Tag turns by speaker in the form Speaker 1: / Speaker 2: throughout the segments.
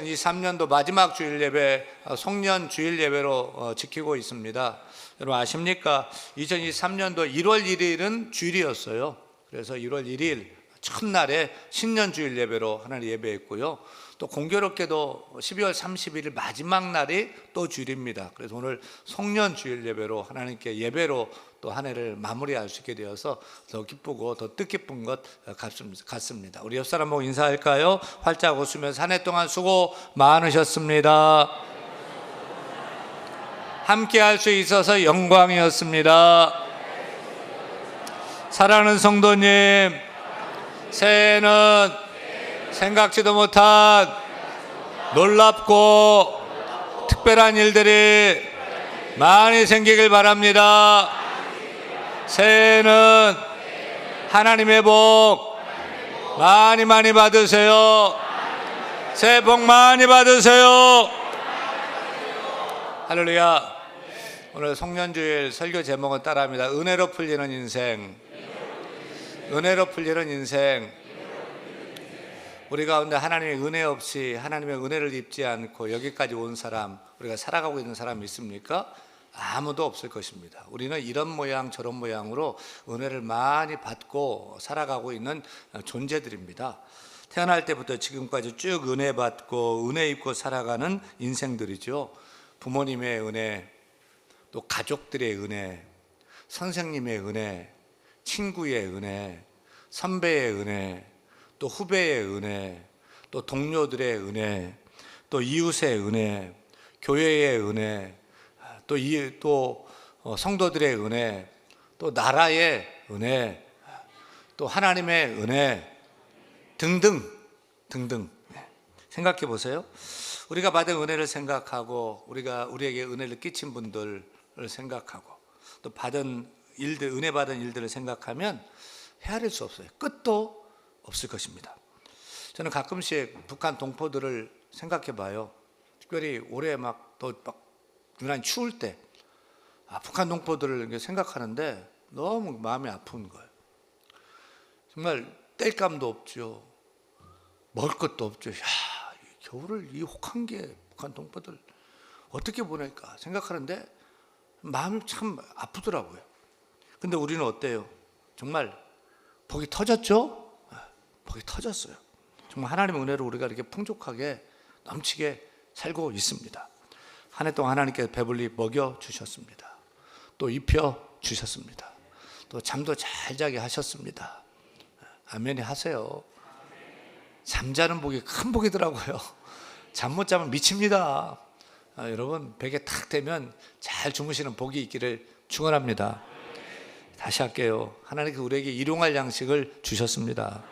Speaker 1: 2023년도 마지막 주일 예배, 송년 주일 예배로 지키고 있습니다. 여러분 아십니까? 2023년도 1월 1일은 주일이었어요. 그래서 1월 1일 첫날에 신년 주일 예배로 하나님 예배했고요. 또 공교롭게도 12월 31일 마지막 날이 또 주일입니다. 그래서 오늘 송년 주일 예배로 하나님께 예배로 또 한 해를 마무리할 수 있게 되어서 더 기쁘고 더 뜻깊은 것 같습니다. 우리 옆 사람 보고 인사할까요? 활짝 웃으면서 한 해 동안 수고 많으셨습니다. 함께 할 수 있어서 영광이었습니다. 사랑하는 성도님, 새해는 생각지도 못한 놀랍고 특별한 일들이 많이 생기길 바랍니다. 새해는 하나님의 복 많이 받으세요. 새해 복 많이 받으세요. 할렐루야. 오늘 송년주일 설교 제목은 따라합니다. 은혜로 풀리는 인생. 은혜로 풀리는 인생. 우리 가운데 하나님의 은혜 없이 하나님의 은혜를 입지 않고 여기까지 온 사람, 우리가 살아가고 있는 사람 있습니까? 아무도 없을 것입니다. 우리는 이런 모양 저런 모양으로 은혜를 많이 받고 살아가고 있는 존재들입니다. 태어날 때부터 지금까지 쭉 은혜 받고 은혜 입고 살아가는 인생들이죠. 부모님의 은혜, 또 가족들의 은혜, 선생님의 은혜, 친구의 은혜, 선배의 은혜, 또 후배의 은혜, 또 동료들의 은혜, 또 이웃의 은혜, 교회의 은혜, 또 성도들의 은혜, 또 나라의 은혜, 또 하나님의 은혜 등등 생각해 보세요. 우리가 받은 은혜를 생각하고 우리에게 은혜를 끼친 분들을 생각하고 또 받은 일들, 은혜 받은 일들을 생각하면 헤아릴 수 없어요. 끝도 없을 것입니다. 저는 가끔씩 북한 동포들을 생각해 봐요. 특별히 올해 또 유난히 추울 때 북한 동포들을 생각하는데 너무 마음이 아픈 거예요. 정말 뗄감도 없죠. 먹을 것도 없죠. 겨울을 이 혹한기에 북한 동포들 어떻게 보낼까 생각하는데 마음이 참 아프더라고요. 근데 우리는 어때요? 정말 복이 터졌죠? 복이 터졌어요. 정말 하나님의 은혜로 우리가 이렇게 풍족하게 넘치게 살고 있습니다. 한 해 동안 하나님께서 배불리 먹여주셨습니다. 또 입혀주셨습니다. 또 잠도 잘 자게 하셨습니다. 아멘이 하세요. 잠자는 복이 큰 복이더라고요. 잠 못 자면 미칩니다. 여러분 베개 탁 대면 잘 주무시는 복이 있기를 축원합니다. 다시 할게요. 하나님께서 우리에게 일용할 양식을 주셨습니다.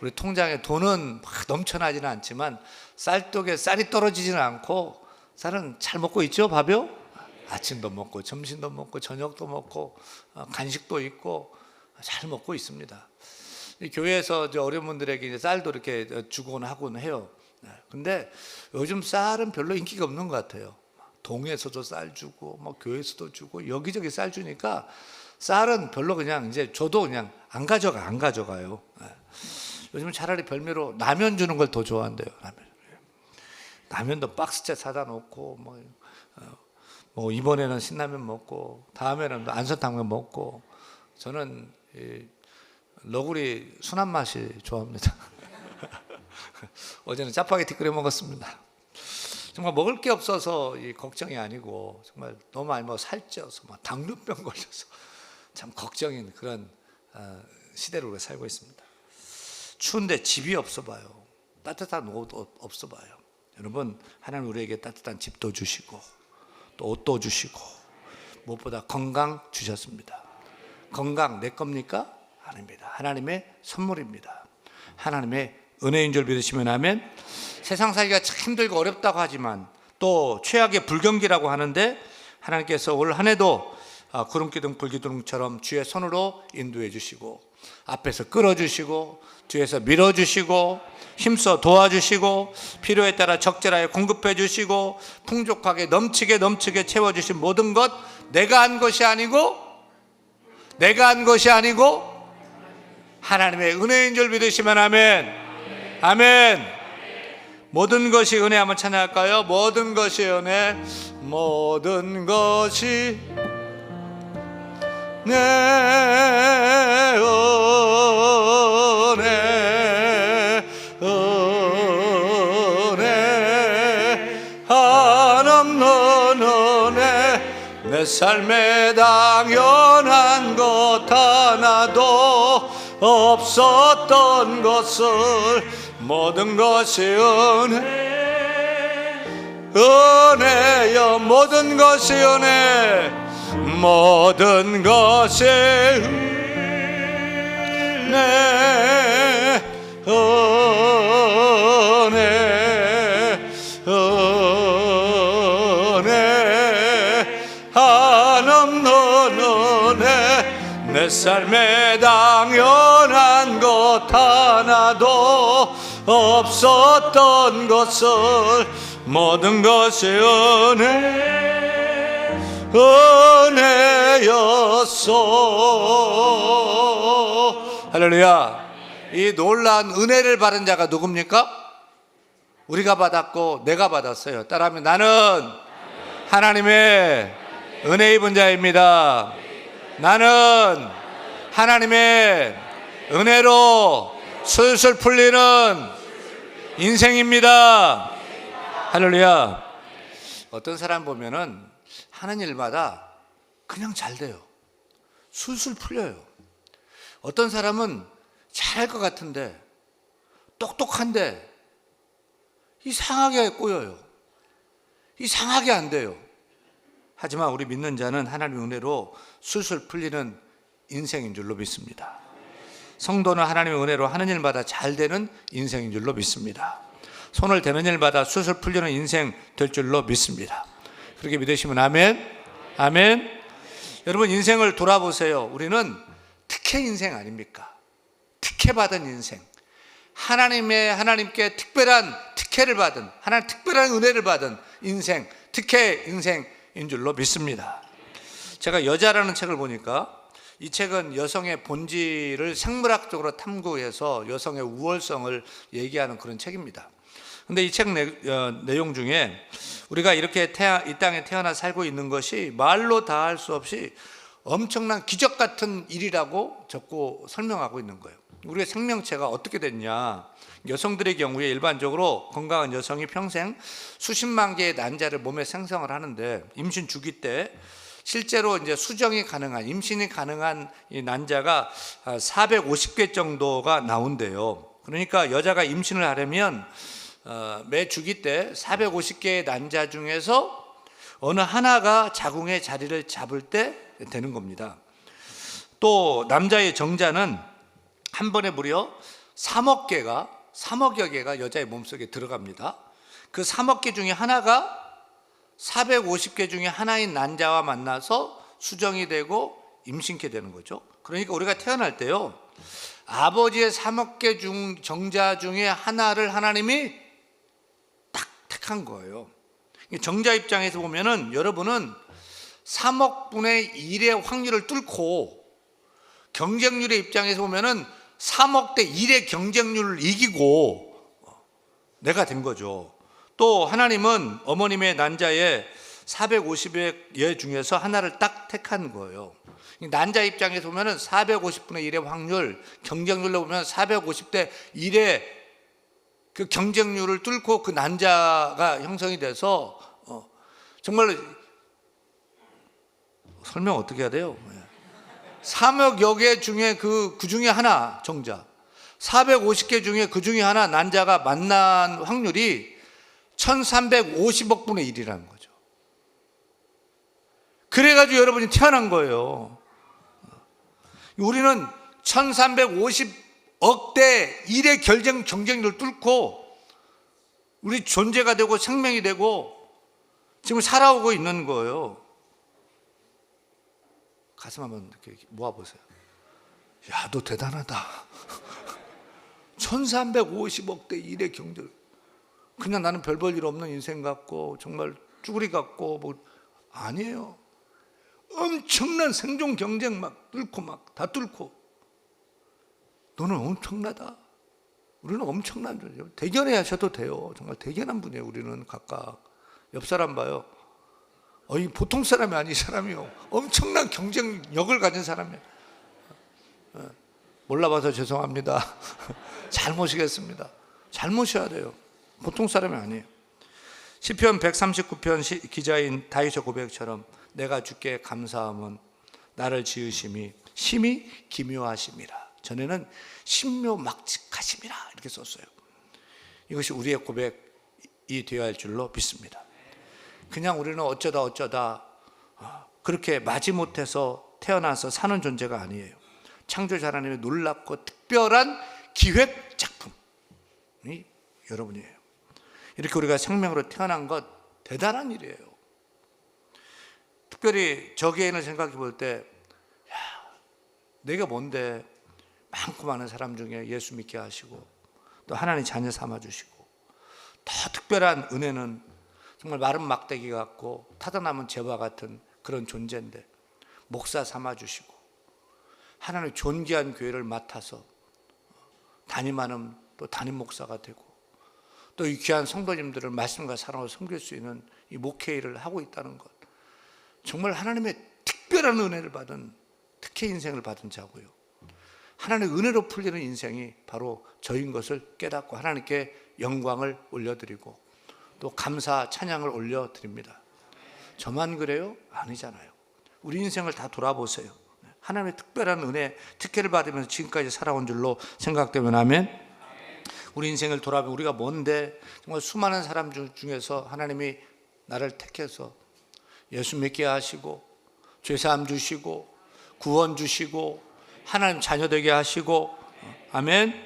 Speaker 1: 우리 통장에 돈은 막 넘쳐나지는 않지만 쌀떡에 쌀이 떨어지지는 않고 쌀은 잘 먹고 있죠. 밥이요? 아침도 먹고 점심도 먹고 저녁도 먹고 간식도 있고 잘 먹고 있습니다. 교회에서 어려운 분들에게 이제 쌀도 이렇게 주곤 하곤 해요. 근데 요즘 쌀은 별로 인기가 없는 것 같아요. 동에서도 쌀 주고 교회에서도 주고 여기저기 쌀 주니까 쌀은 별로 그냥 이제 저도 그냥 안 가져가요. 요즘은 차라리 별미로 라면 주는 걸 더 좋아한대요. 라면도 박스째 사다 놓고 이번에는 신라면 먹고 다음에는 안선탕면 먹고 저는 너구리 순한 맛이 좋아합니다. 어제는 짜파게티 끓여 먹었습니다. 정말 먹을 게 없어서 걱정이 아니고 정말 너무 많이 살쪄서 당뇨병 걸려서 참 걱정인 그런 시대로 우리가 살고 있습니다. 추운데 집이 없어 봐요. 따뜻한 옷도 없어 봐요. 여러분 하나님 우리에게 따뜻한 집도 주시고 또 옷도 주시고 무엇보다 건강 주셨습니다. 건강 내 겁니까? 아닙니다. 하나님의 선물입니다. 하나님의 은혜인 줄 믿으시면 아멘. 세상 살기가 참 힘들고 어렵다고 하지만 또 최악의 불경기라고 하는데 하나님께서 올 한 해도 구름기둥 불기둥처럼 주의 손으로 인도해 주시고 앞에서 끌어주시고 뒤에서 밀어주시고 힘써 도와주시고 필요에 따라 적절하게 공급해 주시고 풍족하게 넘치게 채워주신 모든 것 내가 한 것이 아니고 하나님의 은혜인 줄 믿으시면 아멘. 아멘. 모든 것이 은혜 한번 찬양할까요? 모든 것이 은혜, 모든 것이 내 은혜, 은혜, 한없는 은혜, 내 삶에 당연한 것 하나도 없었던 것을 모든 것이 은혜여, 모든 것이 은혜, 모든 것이 은혜, 은혜, 한없는 은혜, 내 삶에 당연한 것 하나도 없었던 것을 모든 것이 은혜였소. 할렐루야. 이 놀라운 은혜를 받은 자가 누굽니까? 우리가 받았고 내가 받았어요. 따라하면 나는 하나님의 은혜 입은 자입니다. 나는 하나님의 은혜로 술술 풀리는 인생입니다. 할렐루야. 어떤 사람 보면은 하는 일마다 그냥 잘 돼요. 술술 풀려요. 어떤 사람은 잘할 것 같은데, 똑똑한데 이상하게 꼬여요. 이상하게 안 돼요. 하지만 우리 믿는 자는 하나님의 은혜로 술술 풀리는 인생인 줄로 믿습니다. 성도는 하나님의 은혜로 하는 일마다 잘 되는 인생인 줄로 믿습니다. 손을 대는 일마다 술술 풀리는 인생 될 줄로 믿습니다. 그렇게 믿으시면 아멘. 아멘. 여러분, 인생을 돌아보세요. 우리는 특혜 인생 아닙니까? 특혜받은 인생, 하나님께 특별한 특혜를 받은, 하나님 특별한 은혜를 받은 인생, 특혜 인생인 줄로 믿습니다. 제가 여자라는 책을 보니까 이 책은 여성의 본질을 생물학적으로 탐구해서 여성의 우월성을 얘기하는 그런 책입니다. 근데 이 책 내용 중에 우리가 이렇게 이 땅에 태어나 살고 있는 것이 말로 다 할 수 없이 엄청난 기적 같은 일이라고 적고 설명하고 있는 거예요. 우리의 생명체가 어떻게 됐냐? 여성들의 경우에 일반적으로 건강한 여성이 평생 수십만 개의 난자를 몸에 생성을 하는데, 임신 주기 때 실제로 이제 수정이 가능한, 임신이 가능한 이 난자가 450개 정도가 나온대요. 그러니까 여자가 임신을 하려면 매 주기 때 450개의 난자 중에서 어느 하나가 자궁의 자리를 잡을 때 되는 겁니다. 또 남자의 정자는 한 번에 무려 3억여 개가 여자의 몸속에 들어갑니다. 그 3억 개 중에 하나가 450개 중에 하나인 난자와 만나서 수정이 되고 임신케 되는 거죠. 그러니까 우리가 태어날 때요, 아버지의 3억 개 정자 중에 하나를 하나님이 딱 택한 거예요. 정자 입장에서 보면은 여러분은 3억 분의 1의 확률을 뚫고, 경쟁률의 입장에서 보면은 3억 대 1의 경쟁률을 이기고 내가 된 거죠. 또 하나님은 어머님의 난자의 450여 중에서 하나를 딱 택한 거예요. 난자 입장에서 보면은 450분의 1의 확률, 경쟁률로 보면 450대 1의 그 경쟁률을 뚫고 그 난자가 형성이 돼서 정말 설명 어떻게 해야 돼요? 3억여 개 중에 그 중에 하나 정자, 450개 중에 그 중에 하나 난자가 만난 확률이 1350억 분의 1이라는 거죠. 그래가지고 여러분이 태어난 거예요. 우리는 1350억 대 1의 경쟁률을 뚫고 우리 존재가 되고 생명이 되고 지금 살아오고 있는 거예요. 가슴 한번 이렇게 모아보세요. 야, 너 대단하다. 1350억 대 1의 경쟁. 그냥 나는 별 볼 일 없는 인생 같고 정말 쭈구리 같고 뭐 아니에요. 엄청난 생존 경쟁 막 뚫고 막 다 뚫고 너는 엄청나다. 우리는 엄청난 존재예요. 대견해 하셔도 돼요. 정말 대견한 분이에요. 우리는 각각. 옆 사람 봐요. 이 보통 사람이 아니, 이 사람이요. 엄청난 경쟁력을 가진 사람이에요. 몰라봐서 죄송합니다. 잘 모시겠습니다. 잘 모셔야 돼요. 보통 사람이 아니에요. 시편 139편 기자인 다윗의 고백처럼 내가 주께 감사함은 나를 지으심이 심히 기묘하심이라. 전에는 신묘막측하심이라 이렇게 썼어요. 이것이 우리의 고백이 되어야 할 줄로 믿습니다. 그냥 우리는 어쩌다 그렇게 마지못해서 태어나서 사는 존재가 아니에요. 창조자 하나님의 놀랍고 특별한 기획 작품이 여러분이에요. 이렇게 우리가 생명으로 태어난 것 대단한 일이에요. 특별히 저 개인을 생각해 볼 때 내가 뭔데 많고 많은 사람 중에 예수 믿게 하시고 또 하나님 자녀 삼아주시고 더 특별한 은혜는 정말 마른 막대기 같고 타다남은 재와 같은 그런 존재인데 목사 삼아주시고 하나님 존귀한 교회를 맡아서 담임하는 또 담임 목사가 되고 또 이 귀한 성도님들을 말씀과 사랑으로 섬길 수 있는 이 목회 일을 하고 있다는 것, 정말 하나님의 특별한 은혜를 받은 특혜 인생을 받은 자고요. 하나님의 은혜로 풀리는 인생이 바로 저인 것을 깨닫고 하나님께 영광을 올려드리고 또 감사 찬양을 올려드립니다. 저만 그래요? 아니잖아요. 우리 인생을 다 돌아보세요. 하나님의 특별한 은혜, 특혜를 받으면서 지금까지 살아온 줄로 생각되면 아멘. 우리 인생을 돌아보면 우리가 뭔데 정말 수많은 사람 중에서 하나님이 나를 택해서 예수 믿게 하시고 죄사함 주시고 구원 주시고 하나님 자녀 되게 하시고 아멘.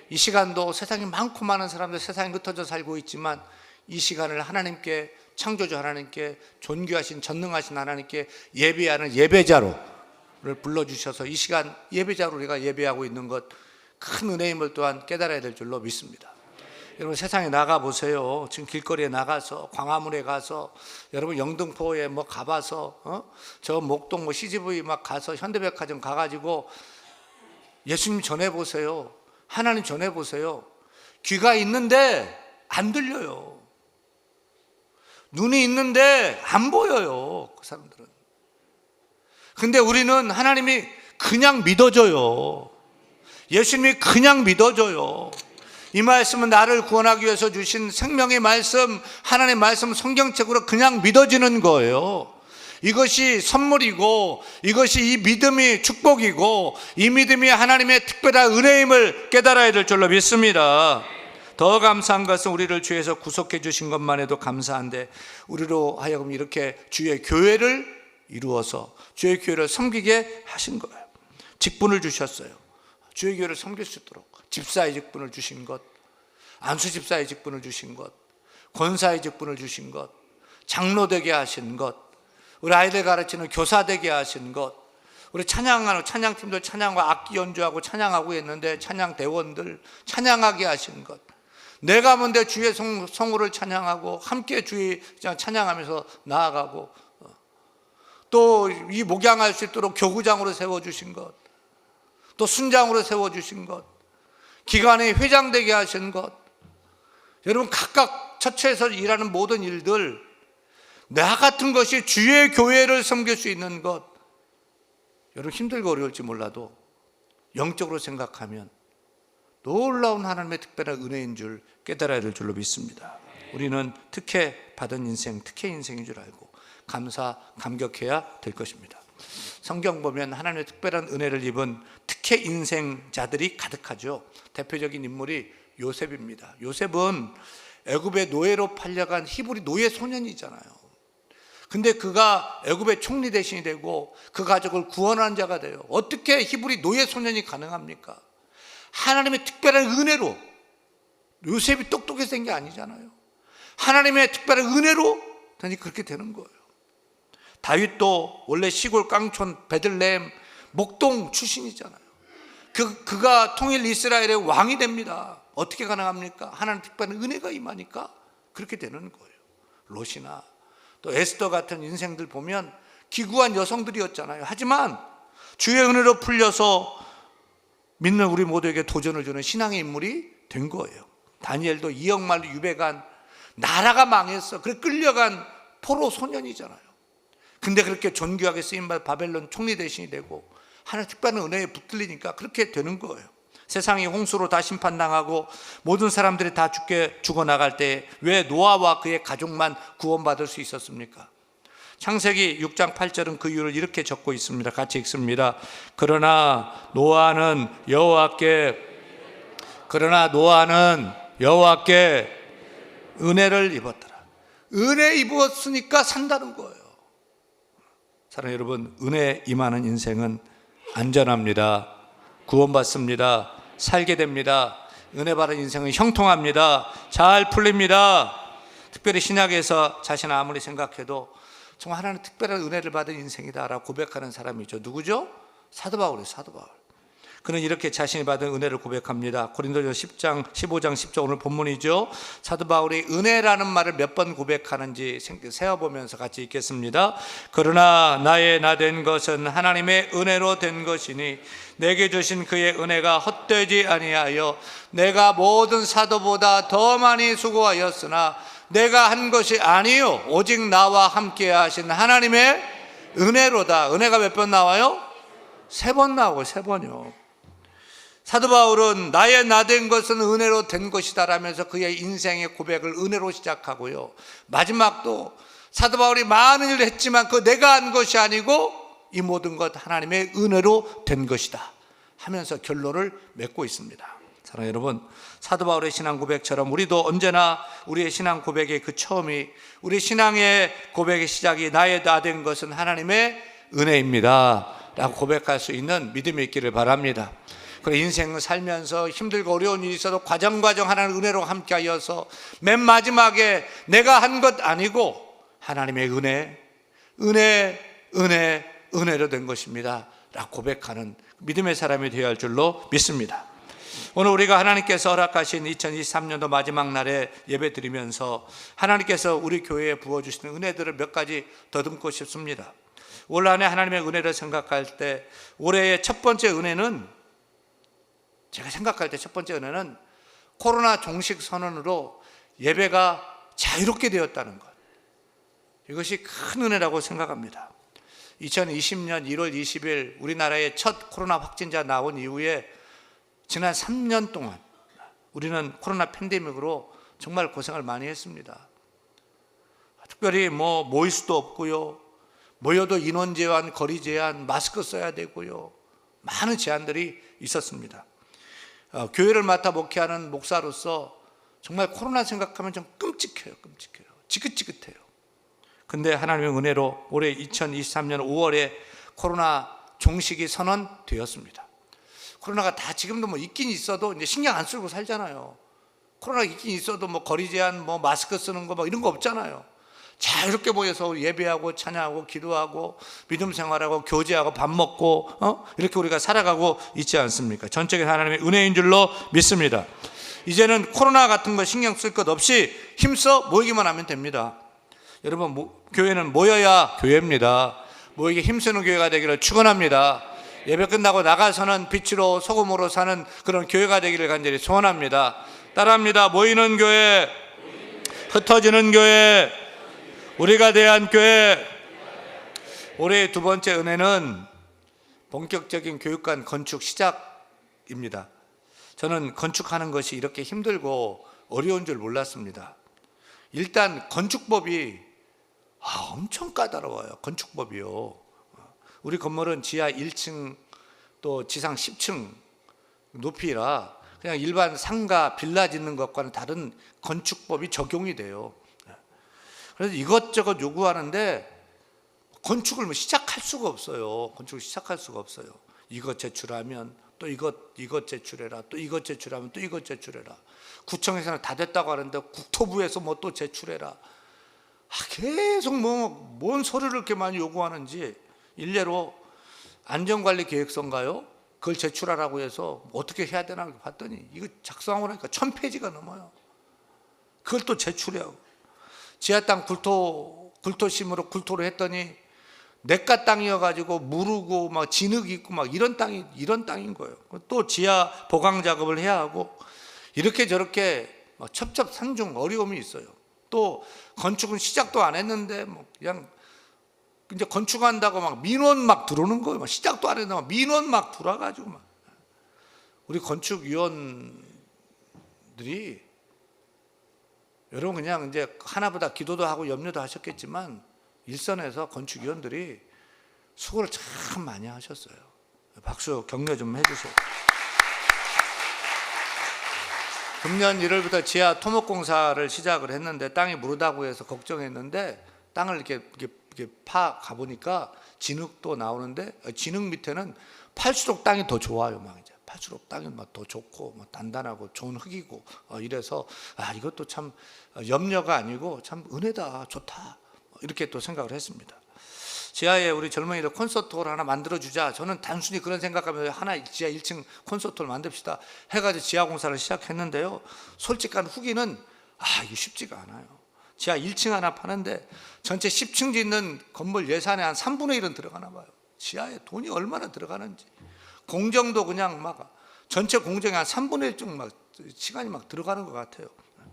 Speaker 1: 이 시간도 세상에 많고 많은 사람들 세상에 흩어져 살고 있지만 이 시간을 하나님께 창조주 하나님께 존귀하신 전능하신 하나님께 예배하는 예배자로를 불러주셔서 이 시간 예배자로 우리가 예배하고 있는 것 큰 은혜임을 또한 깨달아야 될 줄로 믿습니다. 여러분 세상에 나가보세요. 지금 길거리에 나가서 광화문에 가서 여러분 영등포에 가봐서 저 목동 CGV 막 가서 현대백화점 가가지고 예수님 전해보세요. 하나님 전해보세요. 귀가 있는데 안 들려요. 눈이 있는데 안 보여요. 그 사람들은. 근데 우리는 하나님이 그냥 믿어줘요. 예수님이 그냥 믿어줘요. 이 말씀은 나를 구원하기 위해서 주신 생명의 말씀, 하나님의 말씀 성경책으로 그냥 믿어지는 거예요. 이것이 선물이고 이것이 이 믿음이 축복이고 이 믿음이 하나님의 특별한 은혜임을 깨달아야 될 줄로 믿습니다. 더 감사한 것은 우리를 주에서 구속해 주신 것만 해도 감사한데 우리로 하여금 이렇게 주의 교회를 이루어서 주의 교회를 섬기게 하신 거예요. 직분을 주셨어요. 주의 교회를 섬길 수 있도록 집사의 직분을 주신 것, 안수 집사의 직분을 주신 것, 권사의 직분을 주신 것, 장로 되게 하신 것, 우리 아이들 가르치는 교사 되게 하신 것, 우리 찬양하는 찬양팀들 찬양과 악기 연주하고 찬양하고 있는데 찬양 대원들 찬양하게 하신 것, 내가 뭔데 주의 성호를 찬양하고 함께 주의 찬양하면서 나아가고 또 이 목양할 수 있도록 교구장으로 세워주신 것, 또 순장으로 세워주신 것, 기관의 회장 되게 하신 것, 여러분 각각 처처에서 일하는 모든 일들, 나 같은 것이 주의 교회를 섬길 수 있는 것, 여러분 힘들고 어려울지 몰라도 영적으로 생각하면 놀라운 하나님의 특별한 은혜인 줄 깨달아야 될 줄로 믿습니다. 우리는 특혜 받은 인생, 특혜 인생인 줄 알고 감격해야 될 것입니다. 성경 보면 하나님의 특별한 은혜를 입은 특혜 인생자들이 가득하죠. 대표적인 인물이 요셉입니다. 요셉은 애굽의 노예로 팔려간 히브리 노예 소년이잖아요. 근데 그가 애굽의 총리 대신이 되고 그 가족을 구원한 자가 돼요. 어떻게 히브리 노예 소년이 가능합니까? 하나님의 특별한 은혜로. 요셉이 똑똑해서 된 게 아니잖아요. 하나님의 특별한 은혜로 그렇게 되는 거예요. 다윗도 원래 시골 깡촌 베들레헴 목동 출신이잖아요. 그가 통일 이스라엘의 왕이 됩니다. 어떻게 가능합니까? 하나님 특별한 은혜가 임하니까 그렇게 되는 거예요. 롯이나 또 에스더 같은 인생들 보면 기구한 여성들이었잖아요. 하지만 주의 은혜로 풀려서 믿는 우리 모두에게 도전을 주는 신앙의 인물이 된 거예요. 다니엘도 2억 말로 유배간, 나라가 망했어. 그래 끌려간 포로 소년이잖아요. 근데 그렇게 존귀하게 쓰임받아 바벨론 총리 대신이 되고 하나님 특별한 은혜에 붙들리니까 그렇게 되는 거예요. 세상이 홍수로 다 심판당하고 모든 사람들이 다 죽어나갈 때 왜 노아와 그의 가족만 구원받을 수 있었습니까? 창세기 6장 8절은 그 이유를 이렇게 적고 있습니다. 같이 읽습니다. 그러나 노아는 여호와께 은혜를 입었더라. 은혜 입었으니까 산다는 거예요. 사랑하는 여러분, 은혜 임하는 인생은 안전합니다. 구원받습니다. 살게 됩니다. 은혜 받은 인생은 형통합니다. 잘 풀립니다. 특별히 신약에서 자신을 아무리 생각해도 정말 하나님 특별한 은혜를 받은 인생이다라고 고백하는 사람이 있죠. 누구죠? 사도 바울이에요. 사도 바울. 그는 이렇게 자신이 받은 은혜를 고백합니다. 고린도전서 15장 10절 오늘 본문이죠. 사도 바울이 은혜라는 말을 몇 번 고백하는지 세어보면서 같이 읽겠습니다. 그러나 나의 나 된 것은 하나님의 은혜로 된 것이니 내게 주신 그의 은혜가 헛되지 아니하여 내가 모든 사도보다 더 많이 수고하였으나 내가 한 것이 아니요 오직 나와 함께 하신 하나님의 은혜로다. 은혜가 몇 번 나와요? 3번 나오고 3번이요. 사도 바울은 나의 나 된 것은 은혜로 된 것이다 라면서 그의 인생의 고백을 은혜로 시작하고요. 마지막도 사도 바울이 많은 일을 했지만 그 내가 한 것이 아니고 이 모든 것 하나님의 은혜로 된 것이다 하면서 결론을 맺고 있습니다. 사랑하는 여러분, 사도 바울의 신앙 고백처럼 우리도 언제나 우리의 신앙 고백의 그 처음이, 우리 신앙의 고백의 시작이 나의 나 된 것은 하나님의 은혜입니다 라고 고백할 수 있는 믿음이 있기를 바랍니다. 그래 인생을 살면서 힘들고 어려운 일이 있어도 과정 하나님 은혜로 함께하여서 맨 마지막에 내가 한 것 아니고 하나님의 은혜로 된 것입니다 라고 고백하는 믿음의 사람이 되어야 할 줄로 믿습니다. 오늘 우리가 하나님께서 허락하신 2023년도 마지막 날에 예배 드리면서 하나님께서 우리 교회에 부어주시는 은혜들을 몇 가지 더듬고 싶습니다. 올 한해 하나님의 은혜를 생각할 때 올해의 첫 번째 은혜는, 제가 생각할 때 첫 번째 은혜는 코로나 종식 선언으로 예배가 자유롭게 되었다는 것, 이것이 큰 은혜라고 생각합니다. 2020년 1월 20일 우리나라에 첫 코로나 확진자 나온 이후에 지난 3년 동안 우리는 코로나 팬데믹으로 정말 고생을 많이 했습니다. 특별히 모일 수도 없고요, 모여도 인원 제한, 거리 제한, 마스크 써야 되고요, 많은 제한들이 있었습니다. 교회를 맡아 목회하는 목사로서 정말 코로나 생각하면 좀 끔찍해요. 지긋지긋해요. 근데 하나님의 은혜로 올해 2023년 5월에 코로나 종식이 선언되었습니다. 코로나가 다 지금도 있긴 있어도 이제 신경 안 쓰고 살잖아요. 코로나 있긴 있어도 거리 제한, 마스크 쓰는 거 이런 거 없잖아요. 자유롭게 모여서 예배하고 찬양하고 기도하고 믿음 생활하고 교제하고 밥 먹고 이렇게 우리가 살아가고 있지 않습니까? 전적인 하나님의 은혜인 줄로 믿습니다. 이제는 코로나 같은 거 신경 쓸 것 없이 힘써 모이기만 하면 됩니다. 여러분, 교회는 모여야 교회입니다. 모이게 힘쓰는 교회가 되기를 축원합니다. 예배 끝나고 나가서는 빛으로 소금으로 사는 그런 교회가 되기를 간절히 소원합니다. 따라합니다. 모이는 교회, 흩어지는 교회, 우리가 대한 교회. 올해의 두 번째 은혜는 본격적인 교육관 건축 시작입니다. 저는 건축하는 것이 이렇게 힘들고 어려운 줄 몰랐습니다. 일단 건축법이 엄청 까다로워요. 건축법이요. 우리 건물은 지하 1층 또 지상 10층 높이라 그냥 일반 상가 빌라 짓는 것과는 다른 건축법이 적용이 돼요. 그래서 이것저것 요구하는데 건축을 시작할 수가 없어요. 건축을 시작할 수가 없어요. 이것 제출하면 또 이것 제출해라, 또 이것 제출하면 또 이것 제출해라. 구청에서는 다 됐다고 하는데 국토부에서 또 제출해라. 계속 뭔 서류를 이렇게 많이 요구하는지. 일례로 안전관리계획서인가요? 그걸 제출하라고 해서 어떻게 해야 되나 봤더니 이거 작성하고 나니까 1000페이지가 넘어요. 그걸 또 제출해야 하고, 지하 땅 굴토심으로 굴토를 했더니 내가 땅이어가지고 무르고 진흙 있고 이런 땅인 거예요. 또 지하 보강 작업을 해야 하고, 이렇게 저렇게 막 첩첩산중 어려움이 있어요. 또 건축은 시작도 안 했는데 뭐 그냥 이제 건축한다고 막 민원 막 들어오는 거예요. 막 시작도 안 했는데 막 민원 막 들어와가지고 막 우리 건축위원들이 여러분 그냥 이제 하나보다 기도도 하고 염려도 하셨겠지만 일선에서 건축위원들이 수고를 참 많이 하셨어요. 박수 격려 좀 해주세요. 금년 1월부터 지하 토목공사를 시작을 했는데 땅이 무르다고 해서 걱정했는데 땅을 이렇게 파 가보니까 진흙도 나오는데 진흙 밑에는 팔수록 땅이 더 좋아요. 막 이제 팔수록 땅이 막 더 좋고 막 단단하고 좋은 흙이고 이래서 이것도 참 염려가 아니고 참 은혜다, 좋다 이렇게 또 생각을 했습니다. 지하에 우리 젊은이들 콘서트홀 하나 만들어주자. 저는 단순히 그런 생각하면 하나 지하 1층 콘서트홀 만듭시다 해가지고 지하 공사를 시작했는데요. 솔직한 후기는 이게 쉽지가 않아요. 지하 1층 하나 파는데 전체 10층 짓는 건물 예산의 한 3분의 1은 들어가나 봐요. 지하에 돈이 얼마나 들어가는지. 공정도 그냥 막 전체 공정의 한 3분의 1쯤 막 시간이 막 들어가는 것 같아요.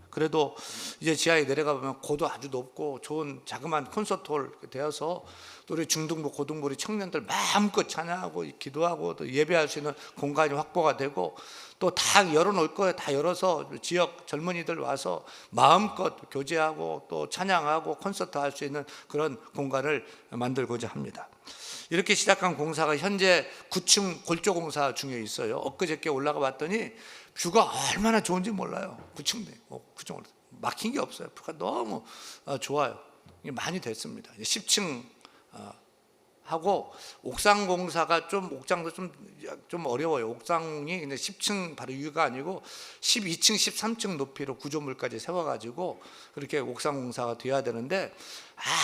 Speaker 1: 그래도 이제 지하에 내려가 보면 고도 아주 높고 좋은 자그마한 콘서트홀 되어서 또 우리 중등부 고등부 우리 청년들 마음껏 찬양하고 기도하고 또 예배할 수 있는 공간이 확보가 되고 또 다 열어놓을 거예요. 다 열어서 지역 젊은이들 와서 마음껏 교제하고 또 찬양하고 콘서트 할 수 있는 그런 공간을 만들고자 합니다. 이렇게 시작한 공사가 현재 9층 골조 공사 중에 있어요. 엊그저께 올라가 봤더니 뷰가 얼마나 좋은지 몰라요. 9층 막힌 게 없어요. 뷰가 너무 좋아요. 많이 됐습니다. 10층 하고 옥상 공사가 옥상도 좀 어려워요. 옥상이 근데 10층 바로 위가 아니고 12층, 13층 높이로 구조물까지 세워가지고 그렇게 옥상 공사가 돼야 되는데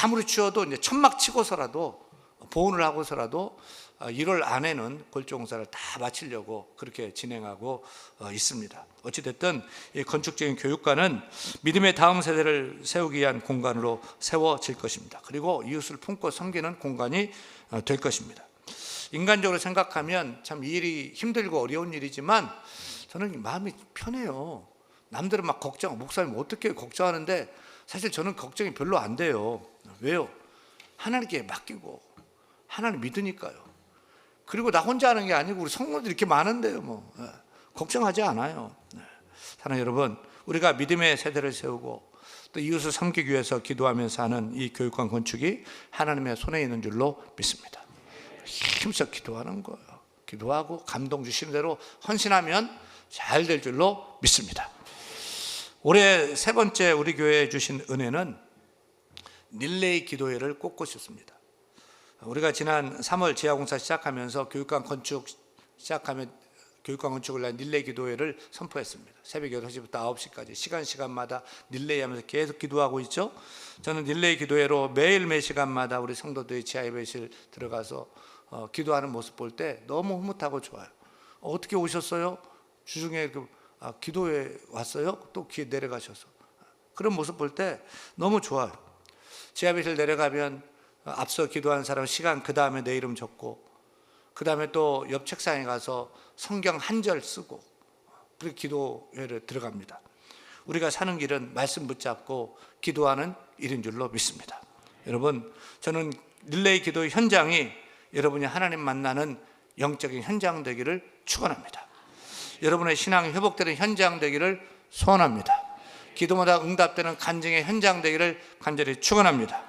Speaker 1: 아무리 추워도 이제 천막 치고서라도 보온을 하고서라도 1월 안에는 골조 공사를 다 마치려고 그렇게 진행하고 있습니다. 어찌됐든 이 건축적인 교육관은 믿음의 다음 세대를 세우기 위한 공간으로 세워질 것입니다. 그리고 이웃을 품고 섬기는 공간이 될 것입니다. 인간적으로 생각하면 참 이 일이 힘들고 어려운 일이지만 저는 마음이 편해요. 남들은 막 걱정, 목사님 어떻게 걱정하는데 사실 저는 걱정이 별로 안 돼요. 왜요? 하나님께 맡기고 하나님 믿으니까요. 그리고 나 혼자 하는 게 아니고 우리 성도들 이렇게 많은데요. 걱정하지 않아요. 사랑하는 여러분, 우리가 믿음의 세대를 세우고 또 이웃을 섬기기 위해서 기도하면서 하는 이 교육관 건축이 하나님의 손에 있는 줄로 믿습니다. 힘써 기도하는 거예요. 기도하고 감동 주시는 대로 헌신하면 잘 될 줄로 믿습니다. 올해 세 번째 우리 교회에 주신 은혜는 릴레이 기도회를 꼽고 싶습니다. 우리가 지난 3월 지하공사 시작하면서 교육관 건축을 위한 릴레이 기도회를 선포했습니다. 새벽 6시부터 9시까지 시간마다 릴레이 하면서 계속 기도하고 있죠. 저는 릴레이 기도회로 매일 매 시간마다 우리 성도들이 지하 예배실 들어가서 기도하는 모습 볼 때 너무 흐뭇하고 좋아요. 어떻게 오셨어요? 주중에 기도회 왔어요? 또 귀에 내려가셔서 그런 모습 볼 때 너무 좋아요. 지하 예배실 내려가면 앞서 기도한 사람 시간 그 다음에 내 이름 적고 그 다음에 또 옆 책상에 가서 성경 한 절 쓰고 그렇게 기도회를 들어갑니다. 우리가 사는 길은 말씀 붙잡고 기도하는 일인 줄로 믿습니다. 여러분, 저는 릴레이 기도 현장이 여러분이 하나님 만나는 영적인 현장 되기를 축원합니다. 여러분의 신앙이 회복되는 현장 되기를 소원합니다. 기도마다 응답되는 간증의 현장 되기를 간절히 축원합니다.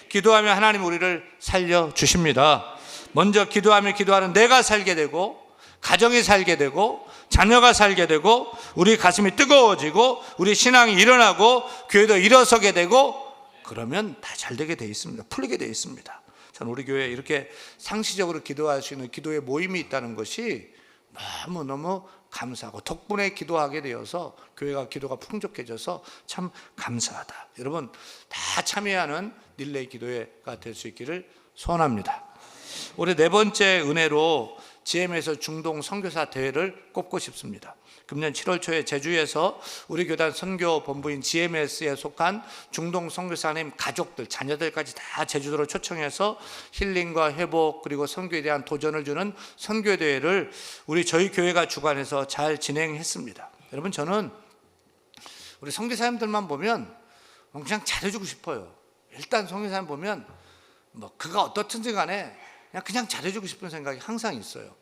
Speaker 1: 기도하면 하나님 우리를 살려주십니다. 먼저 기도하는 내가 살게 되고 가정이 살게 되고 자녀가 살게 되고 우리 가슴이 뜨거워지고 우리 신앙이 일어나고 교회도 일어서게 되고 그러면 다 잘 되게 돼 있습니다. 풀리게 돼 있습니다. 저는 우리 교회에 이렇게 상시적으로 기도할 수 있는 기도의 모임이 있다는 것이 너무너무 감사하고 덕분에 기도하게 되어서 교회가 기도가 풍족해져서 참 감사하다. 여러분 다 참여하는 릴레이 기도회가 될 수 있기를 소원합니다. 올해 네 번째 은혜로 GM에서 중동 선교사 대회를 꼽고 싶습니다. 금년 7월 초에 제주에서 우리 교단 선교본부인 GMS에 속한 중동 선교사님 가족들, 자녀들까지 다 제주도로 초청해서 힐링과 회복 그리고 선교에 대한 도전을 주는 선교대회를 저희 교회가 주관해서 잘 진행했습니다. 여러분 저는 우리 선교사님들만 보면 그냥 잘해주고 싶어요. 일단 선교사님 보면 뭐 그가 어떻든지 간에 그냥 잘해주고 싶은 생각이 항상 있어요.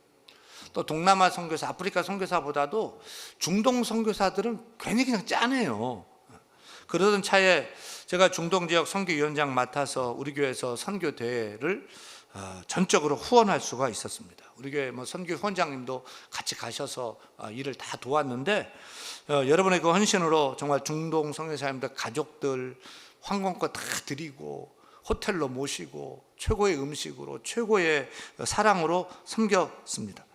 Speaker 1: 또 동남아 선교사, 아프리카 선교사보다도 중동 선교사들은 괜히 그냥 짠해요. 그러던 차에 제가 중동 지역 선교위원장 맡아서 우리 교회에서 선교 대회를 전적으로 후원할 수가 있었습니다. 우리 교회 뭐 선교 후원장님도 같이 가셔서 일을 다 도왔는데 여러분의 그 헌신으로 정말 중동 선교사님들 가족들 항공권 다 드리고 호텔로 모시고 최고의 음식으로 최고의 사랑으로 섬겼습니다.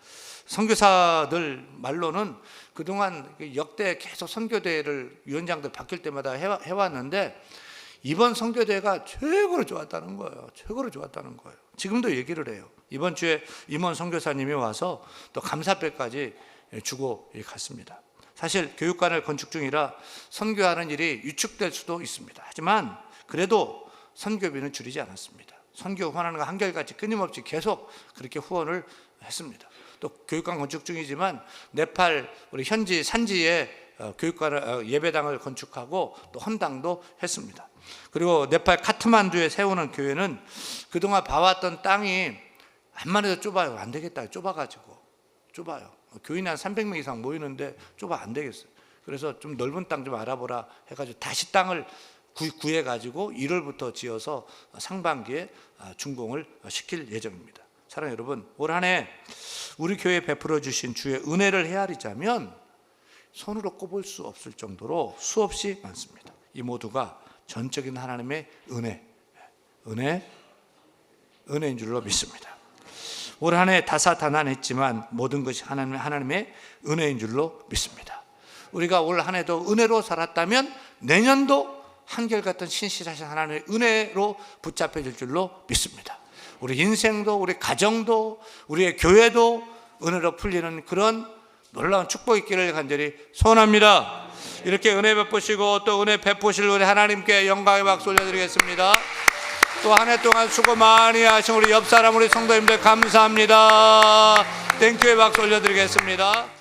Speaker 1: 선교사들 말로는 그동안 역대 계속 선교대회를 위원장들 바뀔 때마다 해왔는데 이번 선교대회가 최고로 좋았다는 거예요. 최고로 좋았다는 거예요. 지금도 얘기를 해요. 이번 주에 임원 선교사님이 와서 또 감사패까지 주고 갔습니다. 사실 교육관을 건축 중이라 선교하는 일이 위축될 수도 있습니다. 하지만 그래도 선교비는 줄이지 않았습니다. 선교 후원하는 거 한결같이 끊임없이 계속 그렇게 후원을 했습니다. 또 교육관 건축 중이지만 네팔 우리 현지 산지에 교육관을 예배당을 건축하고 또 헌당도 했습니다. 그리고 네팔 카트만두에 세우는 교회는 그동안 봐왔던 땅이 암만 해도 좁아요. 안 되겠다. 좁아가지고 좁아요. 교인이 한 300명 이상 모이는데 좁아 안 되겠어요. 그래서 좀 넓은 땅 좀 알아보라 해가지고 다시 땅을 구해가지고 1월부터 지어서 상반기에 준공을 시킬 예정입니다. 사랑하는 여러분, 올 한 해 우리 교회에 베풀어 주신 주의 은혜를 헤아리자면 손으로 꼽을 수 없을 정도로 수없이 많습니다. 이 모두가 전적인 하나님의 은혜인 줄로 믿습니다. 올 한 해 다사다난했지만 모든 것이 하나님의 은혜인 줄로 믿습니다. 우리가 올 한 해도 은혜로 살았다면 내년도 한결같은 신실하신 하나님의 은혜로 붙잡혀질 줄로 믿습니다. 우리 인생도 우리 가정도 우리의 교회도 은혜로 풀리는 그런 놀라운 축복 있기를 간절히 소원합니다. 이렇게 은혜 베푸시고 또 은혜 베푸실 우리 하나님께 영광의 박수 올려드리겠습니다. 또 한 해 동안 수고 많이 하신 우리 옆사람 우리 성도님들 감사합니다. 땡큐의 박수 올려드리겠습니다.